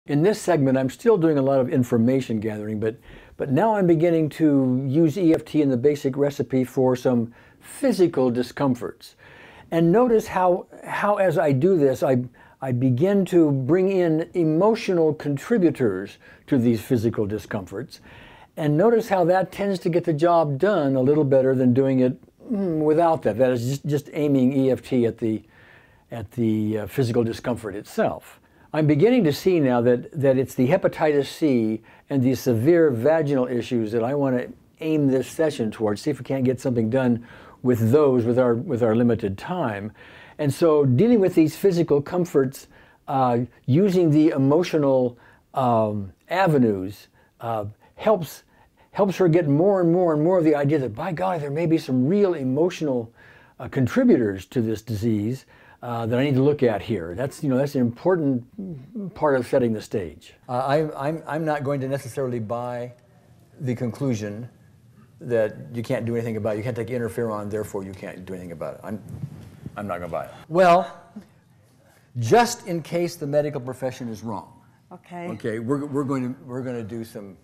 In this segment, I'm still doing a lot of information gathering, but now I'm beginning to use EFT in the basic recipe for some physical discomforts. And notice how as I do this, I begin to bring in emotional contributors to these physical discomforts. And notice how that tends to get the job done a little better than doing it without that. That is just aiming EFT at the physical discomfort itself. I'm beginning to see now that it's the hepatitis C and the severe vaginal issues that I want to aim this session towards, see if we can't get something done with those with our limited time. And so dealing with these physical comforts, using the emotional avenues helps her get more and more and more of the idea that, by God, there may be some real emotional contributors to this disease that I need to look at here. That's an important part of setting the stage. I'm not going to necessarily buy the conclusion that you can't do anything about it. You can't take interferon, therefore you can't do anything about it. I'm not going to buy it. Well, just in case the medical profession is wrong. Okay. Okay, we're going to do some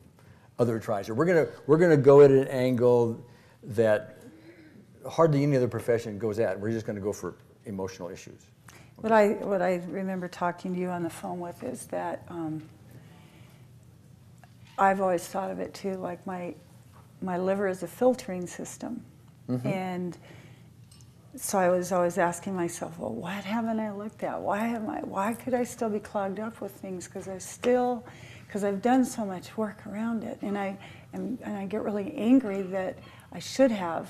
other tries here. We're going to go at an angle that hardly any other profession goes at. We're just going to go for emotional issues. Okay. What I remember talking to you on the phone with is that I've always thought of it too, like my liver is a filtering system. Mm-hmm. And so I was always asking myself, well, what haven't I looked at? Why could I still be clogged up with things? Because I've done so much work around it. And I get really angry that I should have,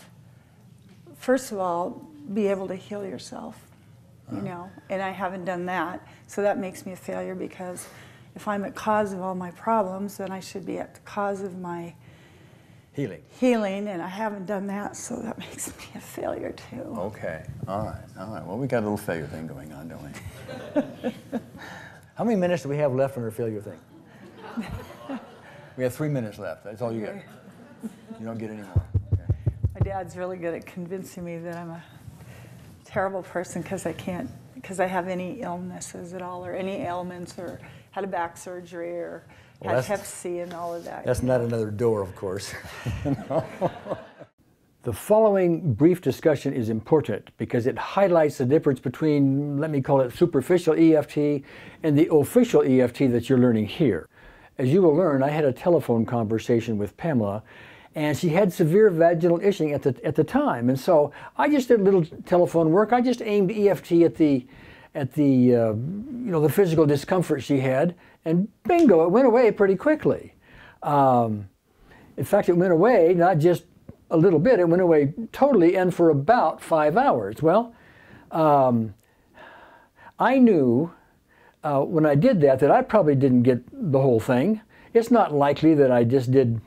first of all, be able to heal yourself, and I haven't done that. So that makes me a failure, because if I'm at cause of all my problems, then I should be at the cause of my healing, and I haven't done that, so that makes me a failure too. Okay, all right. Well, we got a little failure thing going on, don't we? How many minutes do we have left on our failure thing? We have 3 minutes left. That's all you get. You don't get any more. Okay. My dad's really good at convincing me that I'm a terrible person because I have any illnesses at all, or any ailments, or had a back surgery, or had Hep C and all of that. That's not another door, of course. No. The following brief discussion is important because it highlights the difference between, let me call it, superficial EFT and the official EFT that you're learning here. As you will learn, I had a telephone conversation with Pamela, and she had severe vaginal itching at the time, and so I just did a little telephone work. I just aimed EFT at the physical discomfort she had, and bingo, it went away pretty quickly. In fact, it went away not just a little bit; it went away totally, and for about 5 hours. Well, I knew when I did that I probably didn't get the whole thing. It's not likely that I just did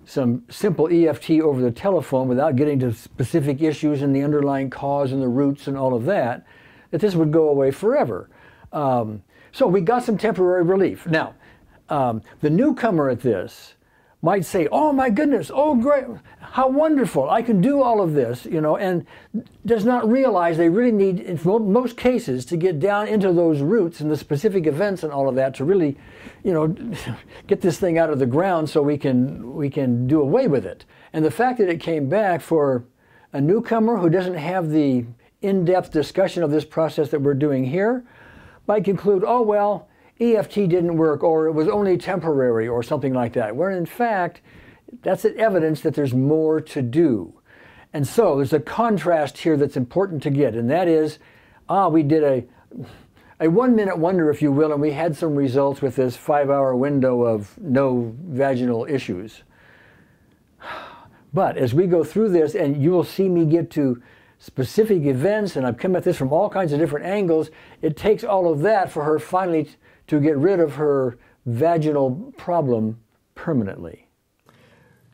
some simple EFT over the telephone without getting to specific issues and the underlying cause and the roots and all of that this would go away forever. So we got some temporary relief. Now, the newcomer at this might say, oh my goodness, oh great, how wonderful, I can do all of this, and does not realize they really need, in most cases, to get down into those roots and the specific events and all of that to really, get this thing out of the ground so we can do away with it. And the fact that it came back for a newcomer who doesn't have the in-depth discussion of this process that we're doing here might conclude, oh well, EFT didn't work, or it was only temporary, or something like that, where in fact, that's evidence that there's more to do. And so there's a contrast here that's important to get, and that is, we did a 1 minute wonder, if you will, and we had some results with this 5-hour window of no vaginal issues. But as we go through this, and you will see me get to specific events, and I've come at this from all kinds of different angles, it takes all of that for her finally to get rid of her vaginal problem permanently.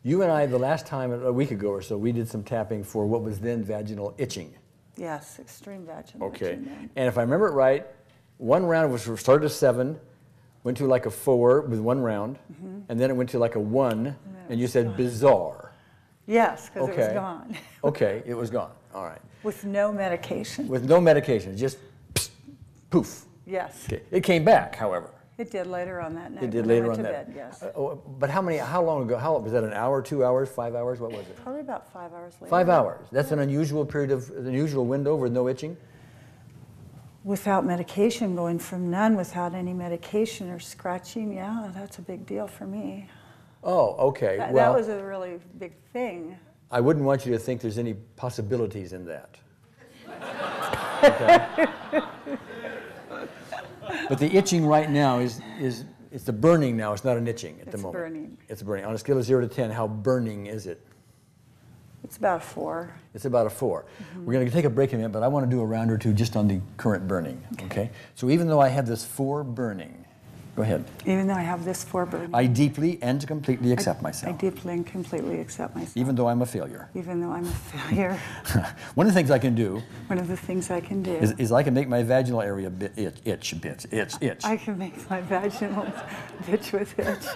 You and I, the last time, a week ago or so, we did some tapping for what was then vaginal itching. Yes, extreme vaginal itching. Okay, and if I remember it right, one round was started at 7, went to like a 4 with one round, and then it went to like a 1, and you said bizarre. Yes, because it was gone. Okay, it was gone. All right. With no medication. With no medication, just poof. Yes. Okay. It came back, however. It did later on that night. It did when I later went on to that. bed, yes. But how long ago? How was that? An hour, 2 hours, 5 hours? What was it? Probably about 5 hours later. 5 hours. That's an unusual unusual window with no itching? Without medication, going from none without any medication or scratching, yeah, that's a big deal for me. Oh, okay. That was a really big thing. I wouldn't want you to think there's any possibilities in that. Okay. But the itching right now it's the burning now. It's not an itching at the moment. It's burning. It's burning. On a scale of 0 to 10, how burning is it? It's about a 4. It's about a 4. We're going to take a break in a minute, but I want to do a round or two just on the current burning. Okay. So even though I have this 4 burning, go ahead. Even though I have this 4 burning. I deeply and completely accept myself. I deeply and completely accept myself. Even though I'm a failure. Even though I'm a failure. One of the things I can do. One of the things I can do. Is I can make my vaginal area itch. I can make my vaginal itch with itch.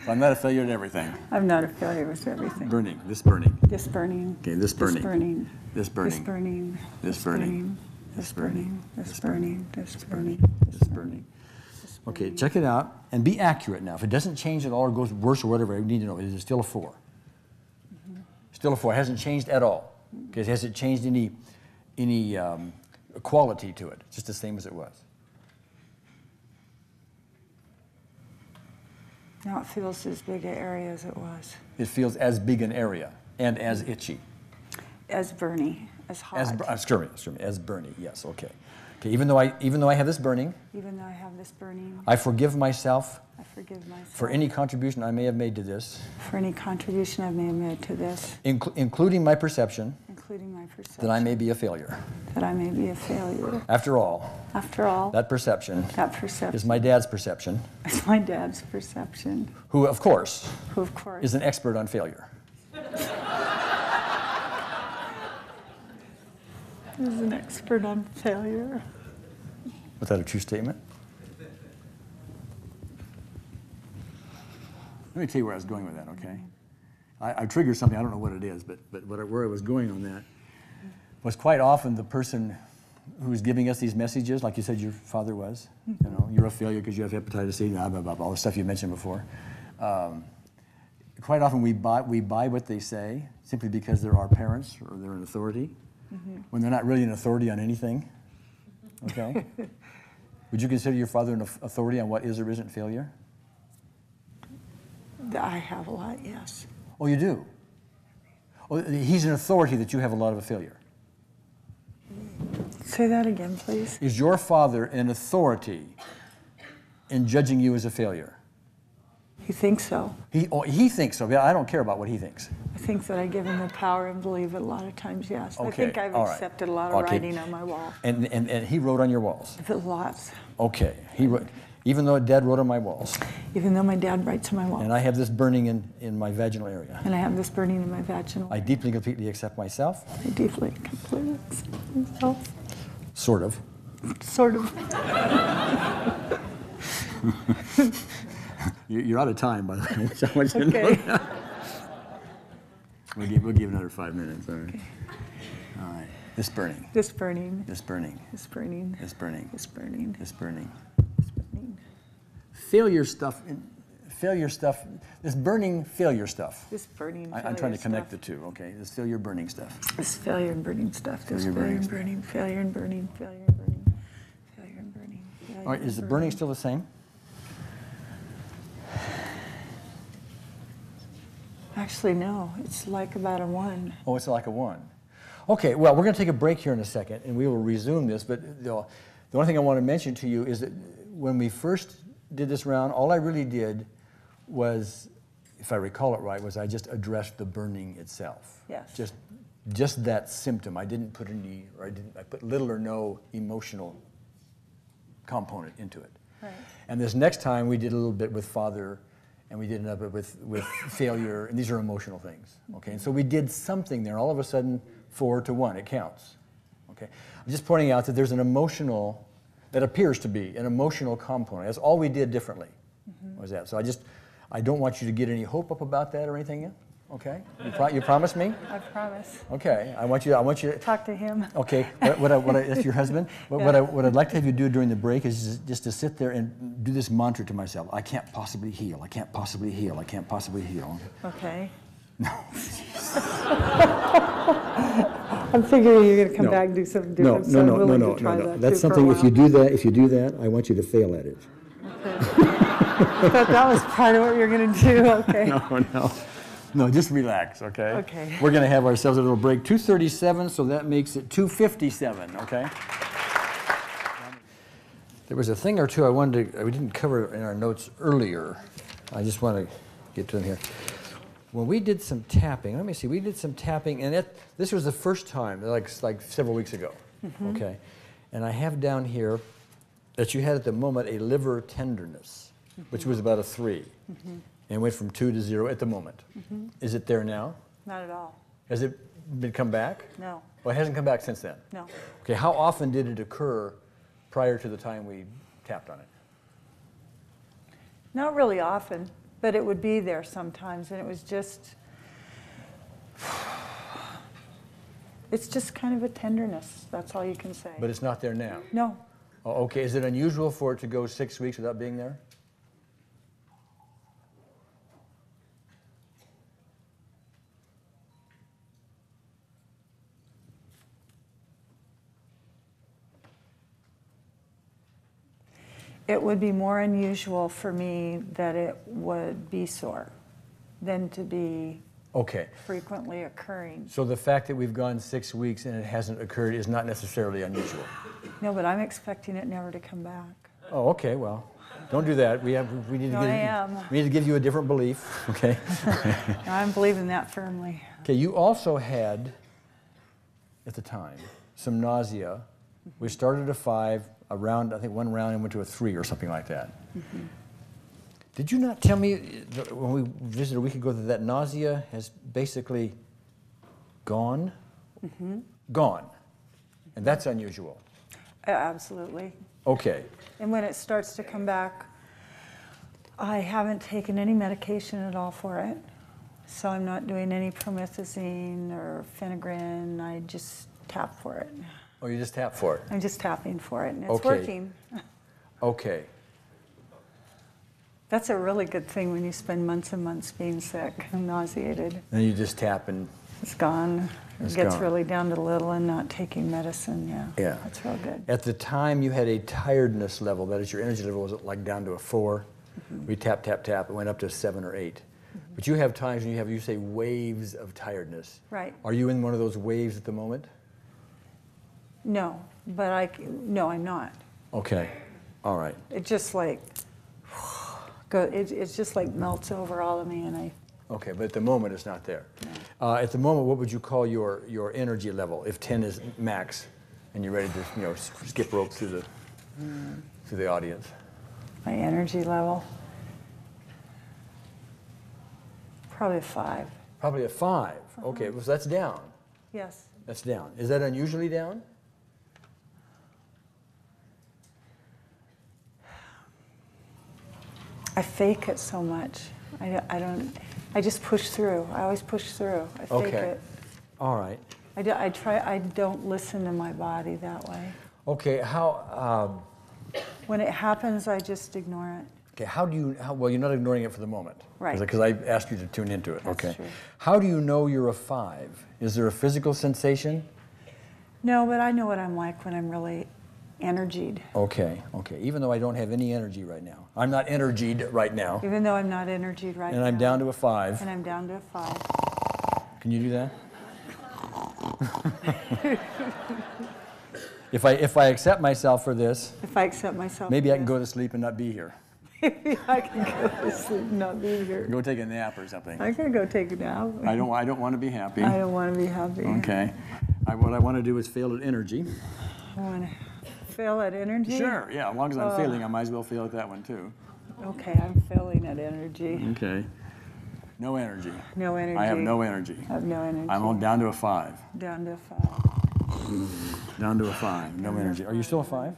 I'm not a failure at everything. I'm not a failure with everything. Burning. This burning. This burning. Okay. This burning. This burning. This burning. This burning. This burning. This burning. This burning. This burning. This burning. Okay, check it out and be accurate now. If it doesn't change at all or goes worse or whatever, we need to know, is it still a 4? Still a 4. It hasn't changed at all. Okay, it hasn't changed any quality to it. It's just the same as it was. Now it feels as big an area as it was. It feels as big an area and as itchy. As burny, as hot. As burny, yes, okay. Okay, even though I have this burning, even though I have this burning, I forgive myself. I forgive myself for any contribution I may have made to this. For any contribution I may have made to this. Including my perception. Including my perception. That I may be a failure. That I may be a failure. After all. After all. That perception. That perception. Is my dad's perception. Is my dad's perception. Who of course. Who of course. Is an expert on failure. Is an expert on failure. Was that a true statement? Let me tell you where I was going with that, okay? I triggered something, I don't know what it is, but where I was going on that was quite often the person who was giving us these messages, like you said your father was, you know, you're a failure because you have hepatitis C, blah, blah, blah, all the stuff you mentioned before. Quite often we buy what they say simply because they're our parents or they're an authority, when they're not really an authority on anything, okay? Would you consider your father an authority on what is or isn't failure? I have a lot, yes. Oh, you do? Oh, he's an authority that you have a lot of a failure. Say that again, please. Is your father an authority in judging you as a failure? He thinks so. He thinks so. Yeah, I don't care about what he thinks. I think that I give him the power and believe it a lot of times, yes. Okay. I think I've accepted a lot of writing on my wall. And he wrote on your walls? Lots. Okay. He wrote, even though Dad wrote on my walls? Even though my dad writes on my walls. And I have this burning in my vaginal area? And I have this burning in my vaginal area. I deeply and completely accept myself? I deeply and completely accept myself. Sort of. Sort of. You're out of time, by the way. So much okay. We'll give another 5 minutes. All right. Okay. All right. This burning. This burning. This burning. This burning. This burning. This burning. This burning. This burning. Failure stuff. This burning failure stuff. This burning. I'm trying to connect the two. Okay. This failure burning stuff. This failure and burning stuff. This failure and burning. Failure and burning. Failure and burning. Failure and burning. All right. Is the burning still the same? Actually, no. It's like about a 1. Oh, it's like a 1. Okay, well, we're going to take a break here in a second, and we will resume this. But the only thing I want to mention to you is that when we first did this round, all I really did was, if I recall it right, was I just addressed the burning itself. Yes. Just that symptom. I didn't put I put little or no emotional component into it. Right. And this next time we did a little bit with father. And we did another with failure, and these are emotional things, okay? And so we did something there. All of a sudden, 4 to 1, it counts, okay? I'm just pointing out that there's an emotional, that appears to be an emotional component. That's all we did differently, was that. So I don't want you to get any hope up about that or anything yet, Okay. You promise me? I promise. Okay. I want you to Talk to him. Okay. That's your husband? What I'd like to have you do during the break is just to sit there and do this mantra to myself. I can't possibly heal. I can't possibly heal. I can't possibly heal. Okay. No. I'm figuring you're going to come back and do something different. No. That's something. If you do that, I want you to fail at it. Okay. I thought that was part of what you're going to do. Okay. No, just relax, okay? Okay. We're going to have ourselves a little break. 2:37, so that makes it 2:57, okay? There was a thing or two we didn't cover in our notes earlier. I just want to get to them here. When we did some tapping, let me see, we did some tapping, and this was the first time, like several weeks ago, okay? And I have down here that you had at the moment a liver tenderness, which was about a 3. And went from 2 to 0 at the moment. Is it there now? Not at all. Has it come back? No. Well, it hasn't come back since then? No. Okay, how often did it occur prior to the time we tapped on it? Not really often, but it would be there sometimes, and it was just, it's just kind of a tenderness. That's all you can say. But it's not there now? No. Oh, okay, is it unusual for it to go 6 weeks without being there? It would be more unusual for me that it would be sore than to be frequently occurring. So the fact that we've gone 6 weeks and it hasn't occurred is not necessarily unusual? No, but I'm expecting it never to come back. Oh, okay, well, don't do that. We need to give you a different belief, okay? I'm believing that firmly. Okay, you also had, at the time, some nausea. We started at a 5, I think one round and went to a 3 or something like that. Did you not tell me when we visited a week ago that nausea has basically gone? Gone. And that's unusual. Absolutely. Okay. And when it starts to come back, I haven't taken any medication at all for it. So I'm not doing any promethazine or phenagrin. I just tap for it. Oh, you just tap for it? I'm just tapping for it, and it's working. Okay. That's a really good thing when you spend months and months being sick and nauseated. And you just tap and... It's gone. It gets really down to little and not taking medicine, yeah. That's real good. At the time, you had a tiredness level, that is, your energy level was like down to a 4. We tap, tap, tap, it went up to a 7 or 8. But you have times when you say waves of tiredness. Right. Are you in one of those waves at the moment? No, but no, I'm not. Okay, all right. It just like, it's just like melts over all of me, and I... Okay, but at the moment it's not there. No. At the moment, what would you call your energy level if 10 is max, and you're ready to skip rope through the audience? My energy level, probably a 5. Probably a 5. Okay, well, so that's down. Yes. That's down. Is that unusually down? I fake it so much. I just push through. I always push through. I fake it. All right. I don't listen to my body that way. Okay, how... when it happens, I just ignore it. Okay, well, you're not ignoring it for the moment. Right. Because I asked you to tune into it. That's okay. true. How do you know you're a 5? Is there a physical sensation? No, but I know what I'm like when I'm really energied. Okay. Even though I don't have any energy right now. I'm not energied right now. Even though I'm not energied right now. And I'm down to a 5. And I'm down to a 5. Can you do that? If I accept myself for this, if I accept myself, maybe I can go to sleep and not be here. Maybe I can go to sleep and not be here. Go take a nap or something. I can go take a nap. I don't want to be happy. I don't want to be happy. Okay. What I want to do is fail at energy. I want to fail at energy? Sure, yeah. As long as I'm failing, I might as well fail at that one too. Okay, I'm failing at energy. Okay. No energy. No energy. I have no energy. I have no energy. I'm down to a 5. Down to a 5. Down to a 5. No energy. Are you still a 5?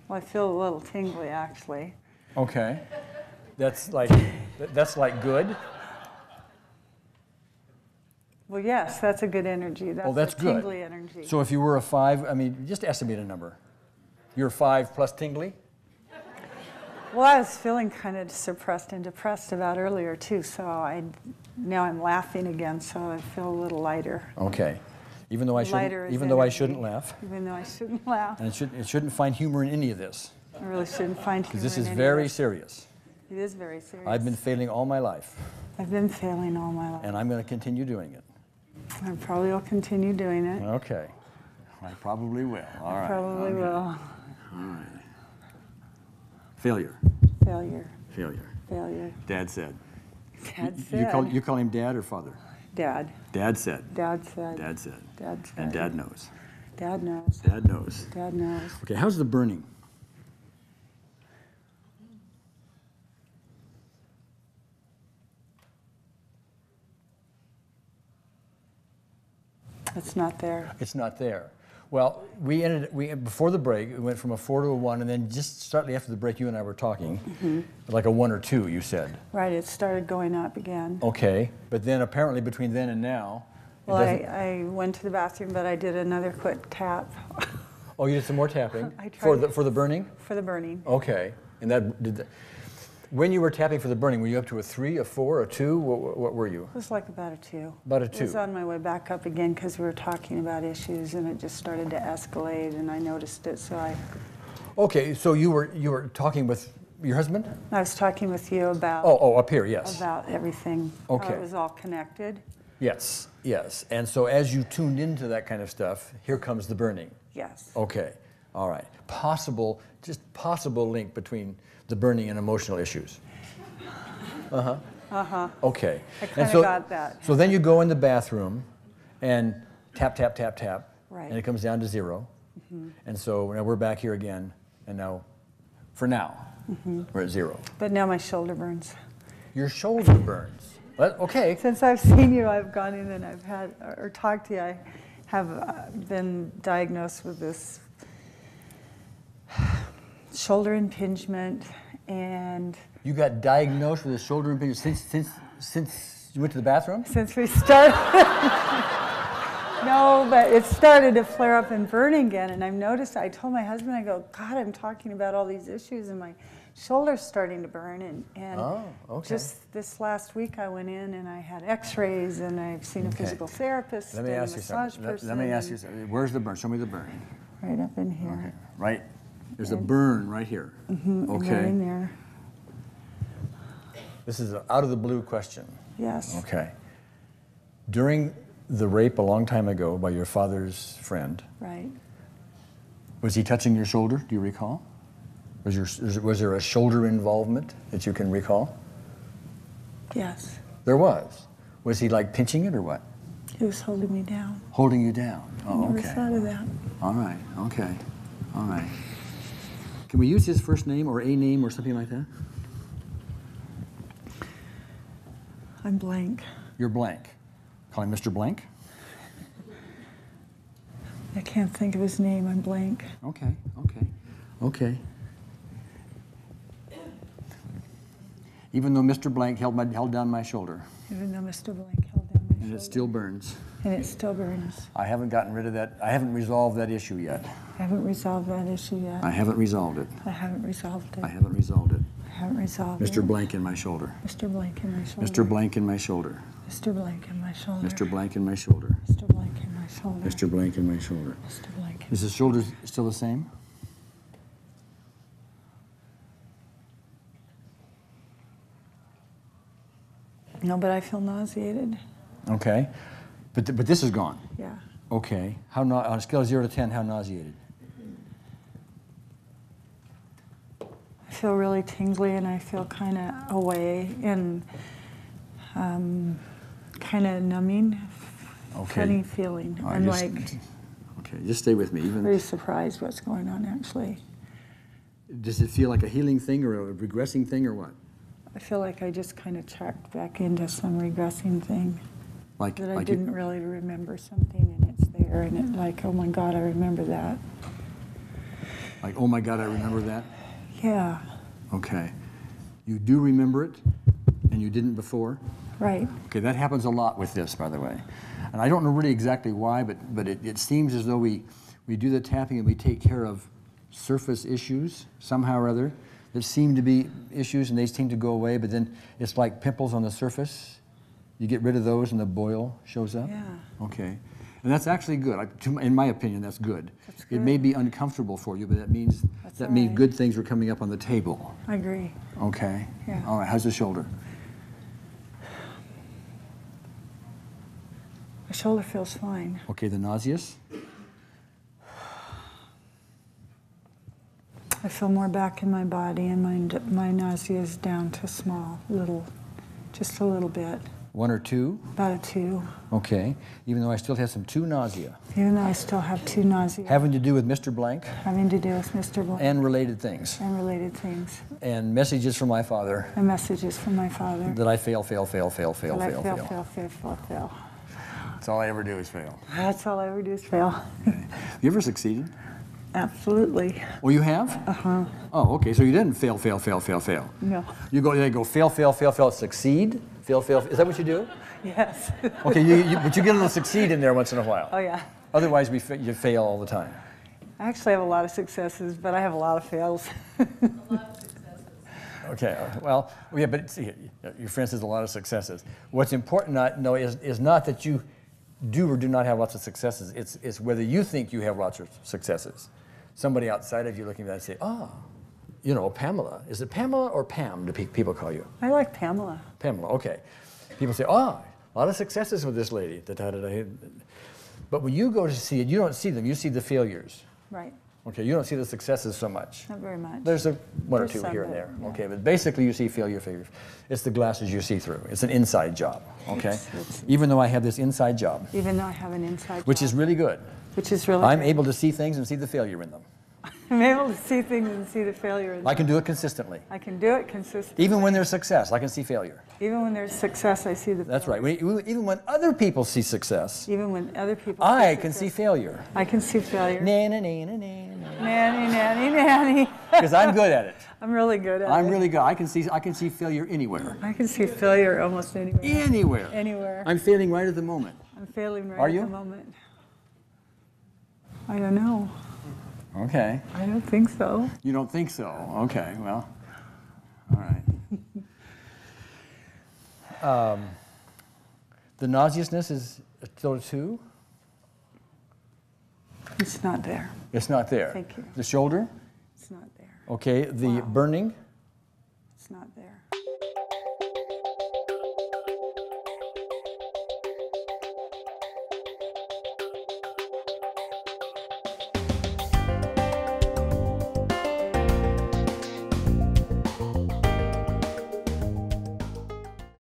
Well, I feel a little tingly, actually. Okay. That's like good? Well, yes, that's a good energy. That's, That's a good. tingly energy. So if you were a 5, I mean, just estimate a number. You're 5 plus tingly? Well, I was feeling kind of suppressed and depressed about earlier too, so now I'm laughing again, so I feel a little lighter. Okay. Even though I shouldn't laugh. Even though I shouldn't laugh. And it shouldn't find humor in any of this. I really shouldn't find humor in Because this is any of very this. serious. It is very serious. I've been failing all my life. I've been failing all my life. And I'm going to continue doing it. I probably will continue doing it. Okay. I probably will. All right. Probably will. All right. Failure. Failure. Failure. Failure. Dad said. Dad said. You call him Dad or Father? Dad. Dad said. Dad said. Dad said. Dad said. And Dad knows. Dad knows. Dad knows. Dad knows. Okay, how's the burning? It's not there. It's not there. Well, before the break, we went from a 4 to a 1, and then just slightly after the break, you and I were talking, like a 1 or 2, you said. Right, it started going up again. Okay, but then apparently between then and now, Well, I went to the bathroom, but I did another quick tap. Oh, you did some more tapping I tried for the burning? For the burning. Okay, and when you were tapping for the burning, were you up to a 3, a 4, a 2? What were you? It was like about a 2. About a It 2. was on my way back up again because we were talking about issues, and it just started to escalate, and I noticed it, so I... Okay, so you were talking with your husband? I was talking with you about... Oh, up here, yes. About everything. Okay. How it was all connected. Yes, yes. And so as you tuned into that kind of stuff, here comes the burning. Yes. Okay, all right. Possible link between the burning and emotional issues. Uh-huh. Uh-huh. Okay. I kind of got that. So then you go in the bathroom and tap, tap, tap, tap. Right. And it comes down to 0. And so now we're back here again. And now, for now, we're at 0. But now my shoulder burns. Your shoulder burns. Well, okay. Since I've seen you, I've gone in and I've had, or talked to you, I have been diagnosed with this shoulder impingement, and... You got diagnosed with a shoulder impingement since you went to the bathroom? Since we started... No, but it started to flare up and burn again, and I've noticed, I told my husband, I go, God, I'm talking about all these issues, and my shoulder's starting to burn, and oh, okay. Just this last week I went in and I had x-rays, and I've seen a physical therapist and a massage person. Let me ask you something. Where's the burn? Show me the burn. Right up in here. Okay. Right. There's a burn right here. Okay. Right in there. This is an out of the blue question. Yes. Okay. During the rape a long time ago by your father's friend, Right. was he touching your shoulder? Do you recall? Was there a shoulder involvement that you can recall? Yes. There was. Was he like pinching it or what? He was holding me down. Holding you down. Oh, I never okay. thought of that. All right. Okay. All right. Can we use his first name or a name or something like that? I'm blank. You're blank. Call him Mr. Blank? I can't think of his name. I'm blank. Okay. Okay. Okay. Even though Mr. Blank held down my shoulder. Even though Mr. Blank held down my shoulder. And it still burns. And it still burns. I haven't gotten rid of that. I haven't resolved that issue yet. I haven't resolved that issue yet. I haven't resolved it. I haven't resolved it. I haven't resolved it. I haven't resolved it. Mr. Blank in my shoulder. Mr. Blank in my shoulder. Mr. Blank in my shoulder. Mr. Blank in my shoulder. Mr. Blank in my shoulder. Mr. Blank in my shoulder. Mr. Blank in my shoulder. Mr. Blank. Is his shoulder still the same? No, but I feel nauseated. Okay. But this is gone. Yeah. Okay. On a scale of 0 to 10, how nauseated? I feel really tingly, and I feel kind of away and kind of numbing, Okay. funny feeling. All right, I'm just- like Okay, just stay with me. very surprised what's going on, actually. Does it feel like a healing thing or a regressing thing or what? I feel like I just kind of checked back into some regressing thing. That I didn't really remember something, and it's there, and it like, oh my God, I remember that. Like, oh my God, I remember that? Yeah. Okay. You do remember it, and you didn't before? Right. Okay, that happens a lot with this, by the way. And I don't know really exactly why, but it seems as though we do the tapping and we take care of surface issues somehow or other. There seem to be issues and they seem to go away, but then it's like pimples on the surface. You get rid of those and the boil shows up? Yeah. Okay. And that's actually good. In my opinion, that's good. That's good. It may be uncomfortable for you, but that means good things are coming up on the table. I agree. Okay. Yeah. All right. How's the shoulder? My shoulder feels fine. Okay. The nauseous? I feel more back in my body, and my nausea is down to small, just a little bit. 1 or 2? About a 2. Okay. Even though I still have some 2 nausea. Even though I still have 2 nausea. Having to do with Mr. Blank? Having to do with Mr. Blank. And related things. And related things. And messages from my father. And messages from my father. That I fail. That I fail. That's all I ever do is fail. That's all I ever do is fail. You ever succeeded? Absolutely. Oh, you have? Uh-huh. Oh, okay. So you didn't fail. No. You go fail, succeed, fail. Is that what you do? Yes. Okay, but you get a little succeed in there once in a while. Oh, yeah. Otherwise, you fail all the time. I actually have a lot of successes, but I have a lot of fails. Okay, well, yeah, but see, your friend says a lot of successes. What's important to know is not that you do or do not have lots of successes. It's whether you think you have lots of successes. Somebody outside of you looking at that and say, you know, Pamela. Is it Pamela or Pam do people call you? I like Pamela. Pamela, okay. People say, a lot of successes with this lady. But when you go to see it, you don't see them. You see the failures. Right. Okay, you don't see the successes so much. Not very much. There's one or 2 here and there. Yeah. Okay, but basically you see failure. It's the glasses you see through. It's an inside job, okay? Even though I have this inside job. Even though I have an inside job. Which is really good. Which is really I'm good. able to see things and see the failure in them. I'm able to see things and see the failure in them. I can do it consistently. I can do it consistently. Even when there's success, I can see failure. Even when there's success, I see the failure. That's right. Even when other people see success, even when other people I can see failure. I can see failure. Nanny. Because I'm good at it. I'm really good at it. I'm really good. I can see failure anywhere. I can see failure almost anywhere. Anywhere. Anywhere. I'm failing right at the moment. I'm failing right Are at you? the moment. I don't know. Okay. I don't think so. You don't think so? Okay, well, all right. The nauseousness is still a 2? It's not there. It's not there. Thank you. The shoulder? It's not there. Okay, the burning? It's not there.